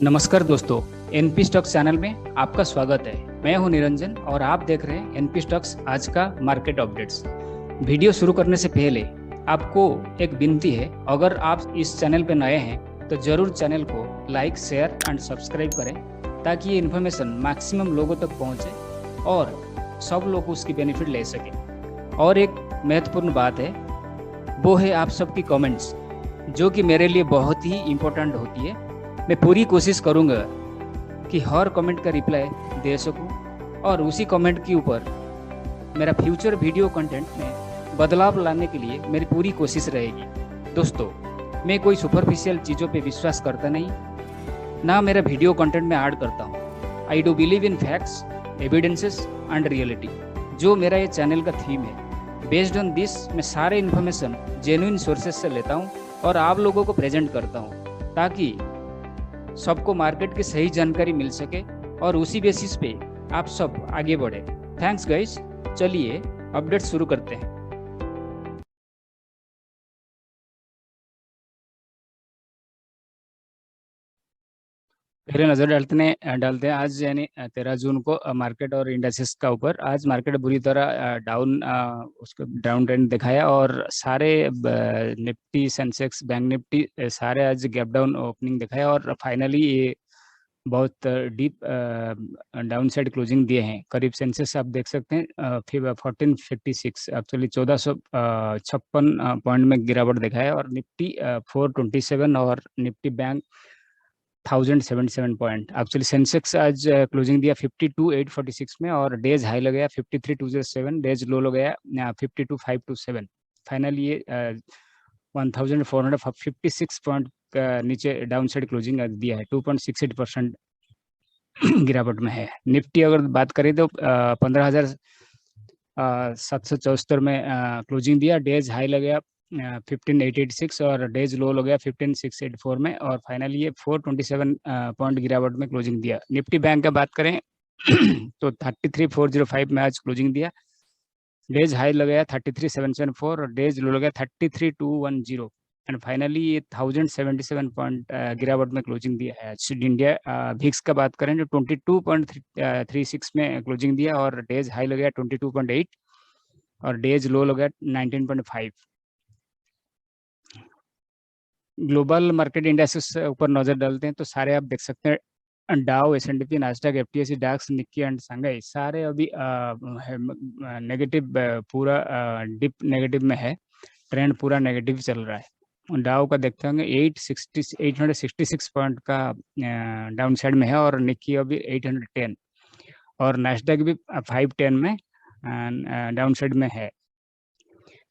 नमस्कार दोस्तों, NP stocks channel में आपका स्वागत है। मैं हूं निरंजन और आप देख रहे हैं एनपी स्टॉक्स आज का मार्केट अपडेट्स। वीडियो शुरू करने से पहले आपको एक विनती है, अगर आप इस चैनल पर नए हैं तो जरूर चैनल को लाइक, शेयर एंड सब्सक्राइब करें ताकि ये इन्फॉर्मेशन मैक्सिमम लोगों तक पहुंचे और सब लोग उसकी बेनिफिट ले सकें। और एक महत्वपूर्ण बात है, वो है आप सबकी कमेंट्स, जो कि मेरे लिए बहुत ही इम्पोर्टेंट होती है। मैं पूरी कोशिश करूंगा कि हर कमेंट का रिप्लाई दे सकूं और उसी कमेंट के ऊपर मेरा फ्यूचर वीडियो कंटेंट में बदलाव लाने के लिए मेरी पूरी कोशिश रहेगी। दोस्तों, मैं कोई सुपरफिशियल चीज़ों पे विश्वास करता नहीं, ना मेरा वीडियो कंटेंट में ऐड करता हूँ। I do believe in facts, evidences and reality, जो मेरा ये चैनल का थीम है। बेस्ड ऑन दिस मैं सारे इन्फॉर्मेशन जेन्युइन सोर्सेज से लेता हूँ और आप लोगों को प्रेजेंट करता हूँ ताकि सबको मार्केट की सही जानकारी मिल सके और उसी बेसिस पे आप सब आगे बढ़े। थैंक्स गाइस, चलिए अपडेट शुरू करते हैं। पहले नजर डालते हैं आज यानी 13 जून को मार्केट और इंडेक्सेस का ऊपर। आज मार्केट बुरी तरह डाउन उसको डाउन ट्रेंड दिखाया और सारे निफ्टी, सेंसेक्स, बैंक निफ्टी सारे आज गैप डाउन ओपनिंग दिखाया और फाइनली ये बहुत डीप डाउन साइड क्लोजिंग दिए हैं। करीब सेंसेक्स आप देख सकते हैं फिर 1456 एक्चुअली 1456 पॉइंट में गिरावट दिखाया और निफ्टी 427 और Nifty bank 1077 point. Actually Sensex आज क्लोजिंग दिया 52,846 में और डेज हाई लग गया 53,207, डेज लो लग गया 52,527। फाइनली ये 1456 पॉइंट का नीचे डाउन साइड क्लोजिंग दिया है। 2.68% गिरावट में है। निफ्टी अगर बात करें तो 15,774 में क्लोजिंग दिया, डेज हाई लग गया 15,886 और डेज लो हो गया 15,684 में और फाइनली ये 427 पॉइंट गिरावट में क्लोजिंग दिया। निफ्टी बैंक का बात करें तो 33,405 में आज क्लोजिंग दिया, डेज हाई लगाया 33,774 और डेज लो लगाया 33,210 एंड फाइनली ये 1077 पॉइंट गिरावट में क्लोजिंग दिया है। आज इंडिया भिक्स का बात करें तो 22.36 में क्लोजिंग दिया और डेज हाई लगाया 22.8 और डेज लो लगाया 19.5। ग्लोबल मार्केट इंडेक्सेस ऊपर नजर डालते हैं तो सारे आप देख सकते हैं, डाउ, एस&पी, नास्डैक, एफटीएसी, डाक्स, निक्की एंड संघाई सारे अभी नेगेटिव, पूरा डिप नेगेटिव में है। ट्रेंड पूरा नेगेटिव चल रहा है। डाउ का देखते होंगे 866 पॉइंट का डाउन साइड में है और निक्की अभी 810 और नास्डैक भी 510 में डाउन साइड में है।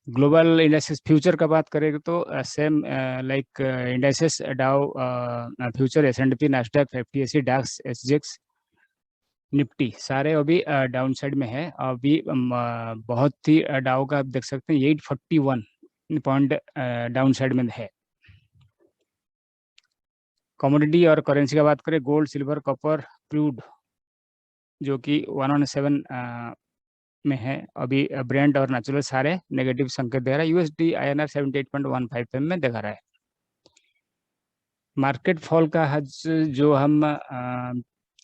ग्लोबल इंडेक्सेस फ्यूचर का बात करें तो same like indexes, Dow future, S and P, Nasdaq, FTSE, DAX, SGX, Nifty सारे अभी डाउन साइड में है। अभी बहुत ही डाउ का आप देख सकते हैं 841 पॉइंट डाउन साइड में है। कमोडिटी और करेंसी का बात करें, गोल्ड, सिल्वर, कॉपर, क्रूड जो कि 107 में है अभी, ब्रेंट और नेचुरल सारे नेगेटिव संकेत दे रहा है। यूएसडी INR 78.15 में दिखा रहा है। मार्केट फॉल का जो हम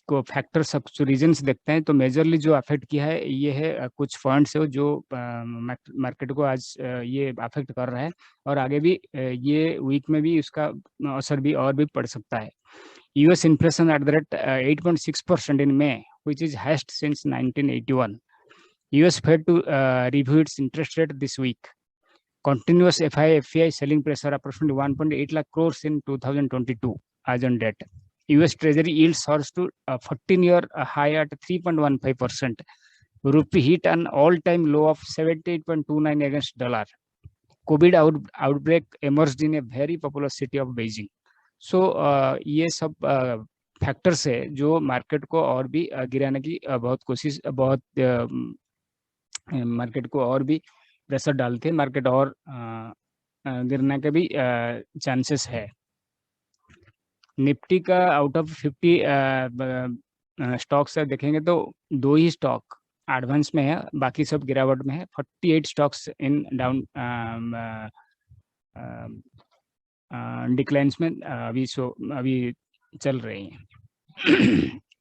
को फैक्टर्स, कुछ रीजंस देखते हैं तो मेजरली जो अफेक्ट किया है ये है कुछ पॉइंट्स है जो मार्केट को आज ये अफेक्ट कर रहा है और आगे भी ये वीक में भी उसका असर भी और भी पड़ सकता है। US inflation at the rate 8.6% in May, which is highest since 1981. US Fed to review its interest rate this week. Continuous FI selling pressure approximately 1.8 lakh crores in 2022 as on date. US Treasury yield surged to a 14-year high at 3.15%. Rupee hit an all-time low of 78.29 against dollar. COVID outbreak emerged in a very populous city of Beijing. So ये सब factors है जो market को और भी गिराने की बहुत कोशिश, बहुत मार्केट को और भी प्रेशर डालते हैं, मार्केट और गिरने के भी चांसेस है। निफ्टी का आउट ऑफ 50 स्टॉक्स देखेंगे तो 2 ही स्टॉक एडवांस में है, बाकी सब गिरावट में है। 48 स्टॉक्स इन डाउन डिक्लाइंस में अभी चल रही हैं।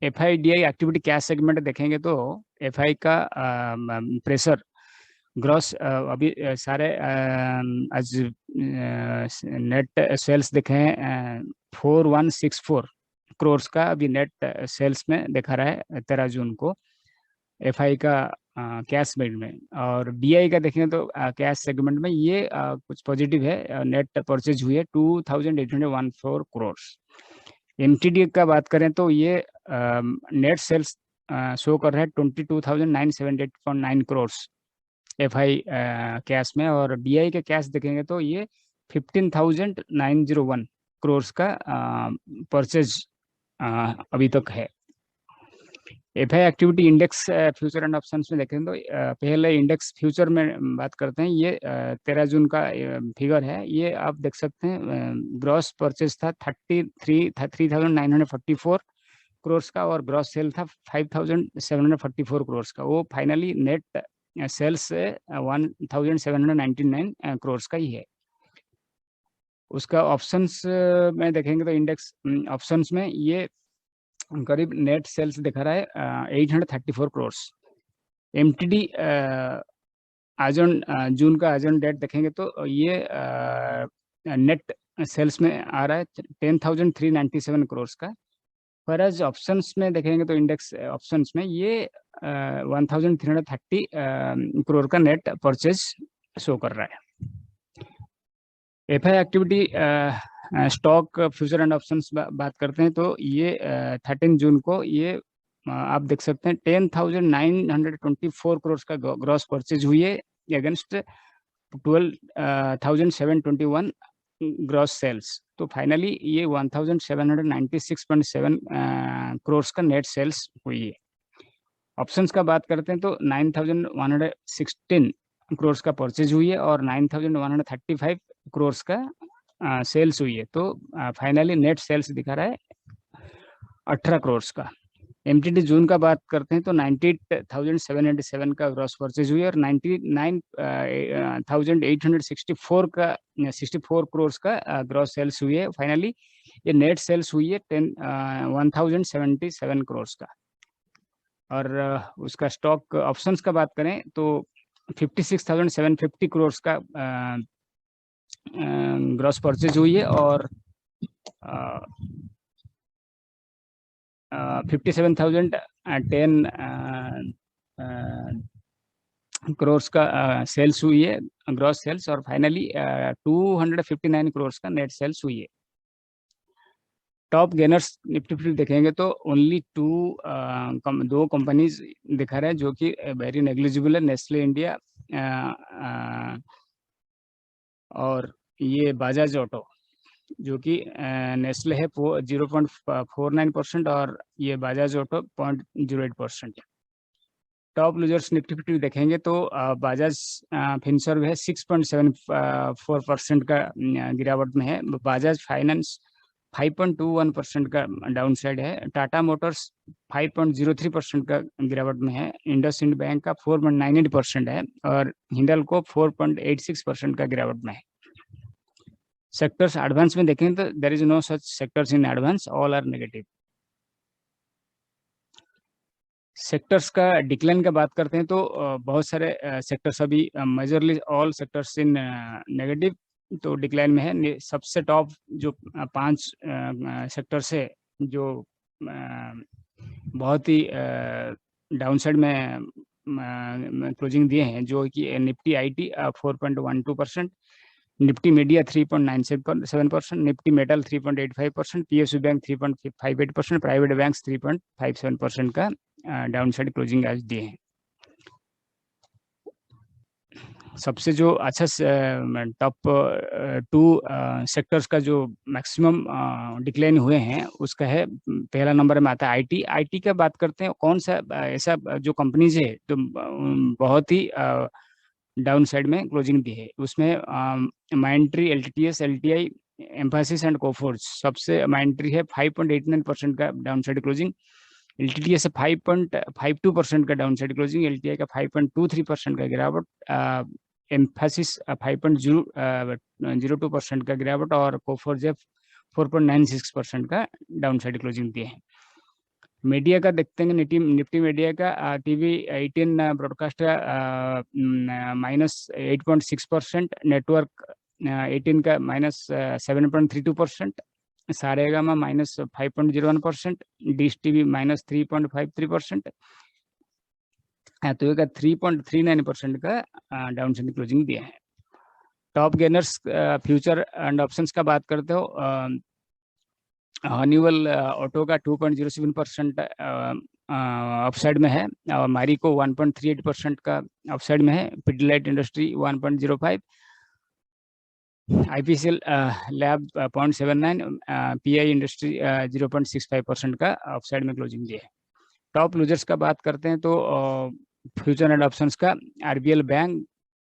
FIDI एक्टिविटी कैश सेगमेंट देखेंगे तो FI का प्रेशर ग्रॉस अभी सारे आज नेट सेल्स देखे हैं 4164 करोड़ का अभी नेट सेल्स में दिखा रहा है 13 जून को FI का कैश सेगमेंट में। और DI का देखेंगे तो कैश सेगमेंट में ये कुछ पॉजिटिव है, नेट परचेज हुई है 2814 करोड़। MTD का बात करें तो ये नेट सेल्स शो कर रहा है 22,978.9 करोड़ FI कैश में। और DI के कैश देखेंगे तो ये 15,901 करोड़ का परचेज अभी तक है। FI activity index future and options में देखें तो पहले इंडेक्स फ्यूचर में बात करते हैं। ये 13 जून का फिगर है। ये आप देख सकते हैं ग्रॉस परचेज था 3,944 करोड़ का और ग्रॉस सेल था 5,744 करोड़ का। वो फाइनली नेट सेल्स 1,799 करोड़ का ही है। उसका ऑप्शंस में देखेंगे तो इंडेक्स ऑप्शंस में ये करीब नेट सेल्स दिखा रहा है 834 करोड़। MTD आज ऑन जून का आज ऑन डेट देखेंगे तो ये नेट सेल्स में आ रहा है 10,397 करोड़ का। पर आज ऑप्शंस में देखेंगे तो इंडेक्स ऑप्शंस में ये 1,330 करोड़ का नेट परचेज शो कर रहा है। FI activity stock future and options बात करते हैं तो ये 13 जून को ये आप देख सकते हैं 10,924 करोड़ का ग्रॉस परचेज हुई है अगेंस्ट 12,721 ग्रॉस सेल्स। तो फाइनली ये 1,796.7 करोड़ का नेट सेल्स हुई है। ऑप्शंस का बात करते हैं तो 9,116 करोड़ का परचेज हुई है और 9,135 करोड़ का सेल्स हुई है। तो फाइनली नेट सेल्स दिखा रहा है 18 करोड़ का। MTD जून का बात करते हैं तो 98,787 का ग्रॉस परचेज हुई है और 99,864 का 64 करोड़ का ग्रॉस सेल्स हुई है। फाइनली ये नेट सेल्स हुई है 1,077 करोड़ का। और उसका स्टॉक ऑप्शंस का बात करें तो 56,750 करोड़ का ग्रॉस परचेज हुई है और 57,010 करोड़ का सेल्स हुई है ग्रॉस सेल्स और फाइनली 259 करोड़ का नेट सेल्स हुई है। टॉप गेनर्स निफ्टी फिफ्टी देखेंगे तो ओनली दो कंपनीज दिखा रहे हैं जो कि वेरी नेग्लिजिबल है, नेस्ले इंडिया और ये बजाज ऑटो, जो कि नेस्ले है 0.49% और ये Bajaj auto 0.08%। Top losers Nifty fifty देखेंगे तो बजाज फिनसर्व है 6.74% का गिरावट में है। बजाज फाइनेंस 5.21% का डाउन साइड है। टाटा मोटर्स 5.03% का गिरावट में है। इंडसइंड बैंक का 4.98% है और हिंडलको 4.86% का गिरावट में है। सेक्टर्स एडवांस में देखें तो there is no such sectors in advance, all are negative. Sectors का डिक्लाइन का बात करते हैं तो बहुत सारे सेक्टर्स अभी majorly all sectors in negative तो डिक्लाइन में है। सबसे टॉप जो 5 सेक्टर्स है जो बहुत ही डाउन साइड में क्लोजिंग दिए हैं, जो कि Nifty IT 4.12%, Nifty media 3.97%, Nifty metal 3.85%, PSU bank 3.58%, private banks 3.57% का डाउन साइड क्लोजिंग आज दिए हैं। सबसे जो अच्छा टॉप 2 सेक्टर्स का जो मैक्सिमम डिक्लाइन हुए हैं उसका है, पहला नंबर में आता है IT का बात करते हैं। कौन सा ऐसा जो कंपनीज है तो बहुत ही डाउन साइड में क्लोजिंग दी है, उसमें माइंट्री, LTTS, LTI, Mphasis and Coforge. सबसे माइंट्री है 5.89% का डाउन साइड क्लोजिंग, LTTS से 5.52% का डाउन साइड क्लोजिंग, LTI का 5.23% का गिरावट, एम्फासिस 5.02% का गिरावट और कोफोर्ज 4.96% का डाउन साइड क्लोजिंग दिए हैं। मीडिया का देखते हैं, निफ्टी मीडिया का टीवी 18 ब्रॉडकास्ट का -8.6%, नेटवर्क 18 का -7.32%, सारेगामा -5.01%, डिश टीवी -3.53%, तो ये 3.39% का डाउन साइड क्लोजिंग दिया है। Top gainers future and options का बात करते हो, हनीवेल ऑटो का 2.07% अपसाइड में है, और मैरिको 1.38% का अपसाइड में है, Pidilite industry 1.05, IPCL lab 0.79, pi industry 0.65% का अपसाइड में क्लोजिंग दिया है। टॉप लूजर्स का बात करते हैं तो फ्यूचर एंड ऑप्शंस का RBL bank,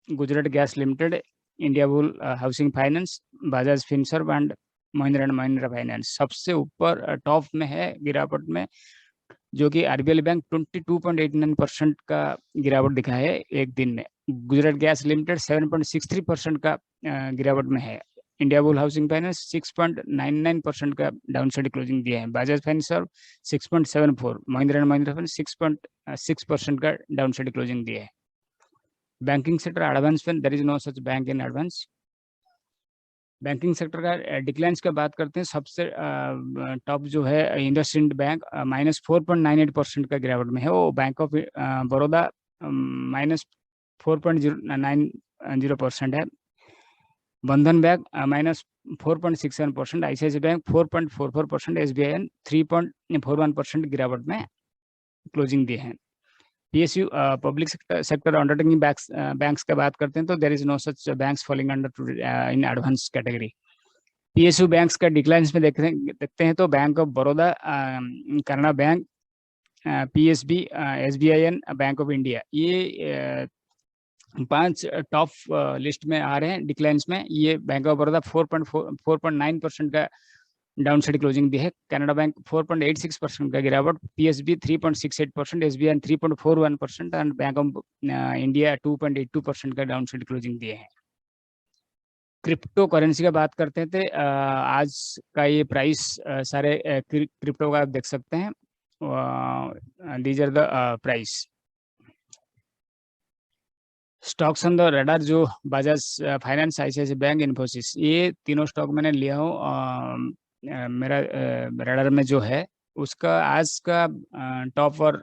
Gujarat gas limited, India bull housing finance, Bajaj Finserv and Mahindra finance सबसे ऊपर टॉप में है गिरावट में, जो कि आरबीएल बैंक 22.89% का गिरावट दिखा है एक दिन में। गुजरात गैस लिमिटेड 7.63% का गिरावट में है। इंडिया बुल हाउसिंग फाइनेंस 6.99% का डाउन साइड क्लोजिंग दिया है। बजाज फाइनेंसर्व 6.74, महिंद्रा फाइनेंस 6.6% का डाउन साइड क्लोजिंग दिया है। Banking sector advance fund, there is no such bank in advance. Banking sector का डिक्लाइंस का बात करते हैं, सबसे टॉप जो है इंडसइंड बैंक -4.98% का गिरावट में है। वो बैंक ऑफ बड़ौदा -4.90% है। बंधन बैंक -4.67%, आईसीआईसीआई बैंक 4.44%, एसबीआई 3.41% गिरावट में क्लोजिंग दिए हैं। PSU public sector undertaking banks का बात करते हैं तो there is no such banks falling under in advance category. PSU banks का डिक्लाइंस में देखते हैं तो bank of Baroda, Canara bank, PSB, SBI, bank of India, ये 5 टॉप लिस्ट में आ रहे हैं डिक्लाइंस में। ये बैंक ऑफ बड़ौदा 4.9% का डाउन साइड क्लोजिंग दी है। कनाडा बैंक 4.86% का गिरावट, PSB 3.68%, SBI 3.41% and bank of India 2.82% का डाउन साइड क्लोजिंग दिए हैं। क्रिप्टो करेंसी का बात करते थे, आज का ये प्राइस सारे क्रिप्टो का आप देख सकते हैं, these are the price. Stocks on the radar जो Bajaj finance, ICICI bank, Infosys, ये तीनों स्टॉक मैंने लिया हूँ। मेरा रडार में जो है उसका आज का टॉप और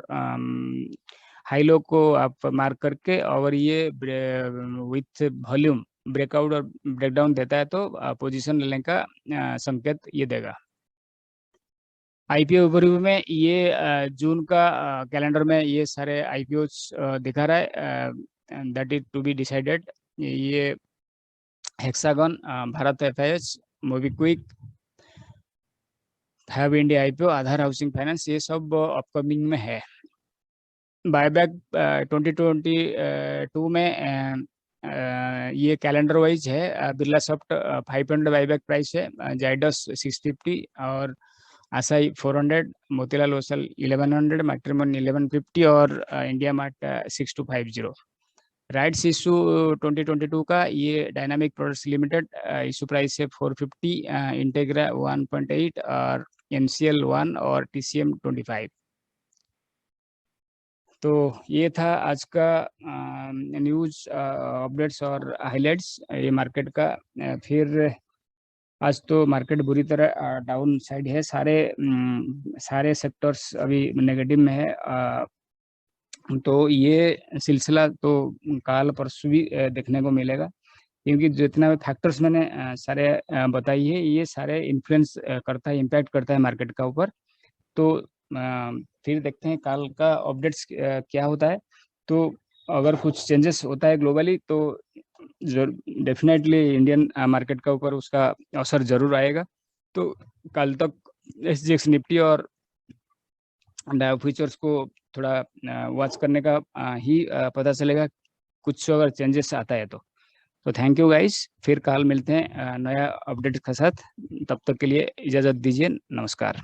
हाई लो को आप मार्क करके, और ये विथ वॉल्यूम ब्रेकआउट और ब्रेकडाउन देता है तो पोजीशन लेने का संकेत ये देगा। आईपीओ ओवरव्यू में ये जून का कैलेंडर में ये सारे आईपीओ दिखा रहा है, that is to be decided. ये हेक्सागन, भारत एफआईएच, मोबीक्विक, हैव India IPO, Aadhar housing finance, ये सब अपकमिंग में है। बायबैक 2022 में ये कैलेंडर वाइज है। बिरला सॉफ्ट 500 बायबैक प्राइस है, जाइडस 650 और आशाई 400, मोतीलाल ओसल 1100, मैट्रिमोनी 1150 और इंडिया मार्ट 6250। राइट्स इशू 2022 का ये dynamic products limited issue price है 450, इंटेग्रा 1.8 और एनसीएल 1 और टीसीएम 25। तो ये था आज का न्यूज़ अपडेट्स और हाइलाइट्स ये मार्केट का। फिर आज तो मार्केट बुरी तरह डाउन साइड है, सारे सेक्टर्स अभी नेगेटिव में है। तो ये सिलसिला तो कल परसों भी देखने को मिलेगा, क्योंकि जितना फैक्टर्स मैंने सारे बताई है, ये सारे इन्फ्लुएंस करता है, इम्पैक्ट करता है मार्केट का ऊपर। तो फिर देखते हैं कल का अपडेट्स क्या होता है। तो अगर कुछ चेंजेस होता है ग्लोबली तो डेफिनेटली इंडियन मार्केट का ऊपर उसका असर जरूर आएगा। तो कल तक एसजीएक्स निफ्टी और फ्यूचर्स को थोड़ा वॉच करने का ही पता चलेगा, कुछ अगर चेंजेस आता है तो थैंक यू गाइस। फिर कल मिलते हैं नया अपडेट के साथ, तब तक के लिए इजाज़त दीजिए, नमस्कार।